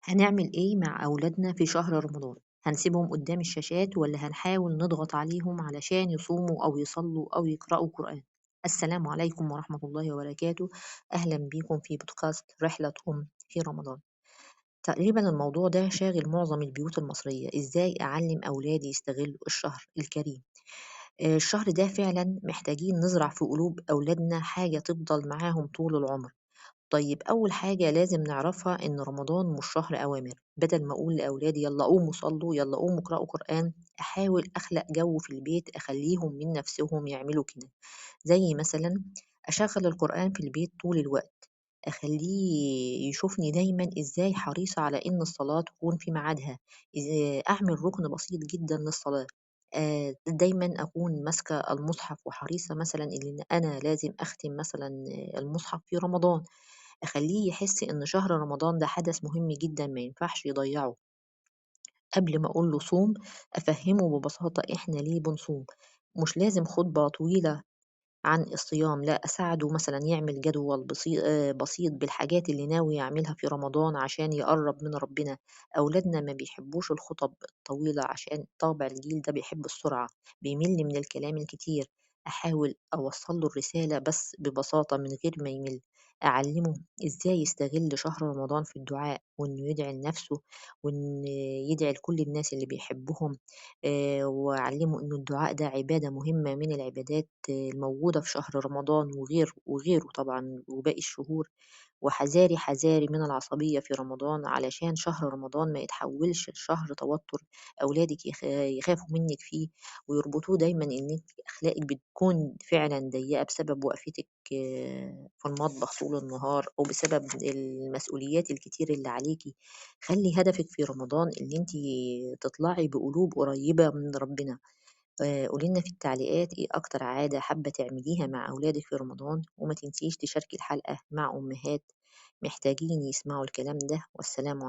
هنعمل إيه مع أولادنا في شهر رمضان؟ هنسيبهم قدام الشاشات والّا هنحاول نضغط عليهم علشان يصوموا أو يصلّوا أو يقرأوا قرآن؟ السلام عليكم ورحمة الله وبركاته، أهلًا بيكم في بودكاست رحلة في رمضان. تقريبًا الموضوع ده شاغل معظم البيوت المصرية، إزاي أعلّم أولادي يستغلوا الشهر الكريم؟ الشهر ده فعلًا محتاجين نزرع في قلوب أولادنا حاجة تفضل معاهم طول العمر. طيب أول حاجة لازم نعرفها إن رمضان مش شهر أوامر، بدل ما أقول لأولادي يلا قوموا صلوا يلا قوموا اقرأوا قرآن، أحاول أخلق جو في البيت أخليهم من نفسهم يعملوا كده، زي مثلا أشغل القرآن في البيت طول الوقت، أخليه يشوفني دايما إزاي حريصة على إن الصلاة تكون في ميعادها، أعمل ركن بسيط جدا للصلاة. دايما أكون ماسكة المصحف وحريصة مثلا إن أنا لازم أختم مثلا المصحف في رمضان، أخلّيه يحس إن شهر رمضان ده حدث مهم جدًا ما ينفعش يضيّعه، قبل ما أقول له صوم أفهّمه ببساطة إحنا ليه بنصوم، مش لازم خطبة طويلة عن الصيام، لأ أساعده مثلًا يعمل جدول بسيط بالحاجات اللي ناوي يعملها في رمضان عشان يقرّب من ربنا، أولادنا ما بيحبوش الخطب الطويلة عشان طابع الجيل ده بيحب السرعة، بيمِل من الكلام الكتير، أحاول أوصّل له الرسالة بس ببساطة من غير ما يمِل، أعلّمه إزاي يستغل شهر رمضان في الدعاء، وإنه يدعي لنفسه، وإن يدعي لكل الناس اللي بيحبهم. وأعلّمه إنه الدعاء ده عبادة مهمة من العبادات الموجودة في شهر رمضان وغيره طبعًا وباقي الشهور، وحذاري حذاري من العصبية في رمضان علشان شهر رمضان ما يتحولش لشهر توتر، أولادِك يخافوا منِّك فيه ويربطوه دايمًا إن أنتِ أخلاقِك بتكون فعلًا ضيّقة بسبب وقفتِك في المطبخ طول النهار أو بسبب المسؤوليات الكتير اللي عليكِ. خلّي هدفِك في رمضان إن أنتِ تطلعي بقلوب قريبة من ربنا. قولي لنا في التعليقات إيه أكتر عادة حابة تعمليها مع أولادِك في رمضان، وما تنسيش تشاركي الحلقة مع أمهات محتاجين يسمعوا الكلام ده، والسلام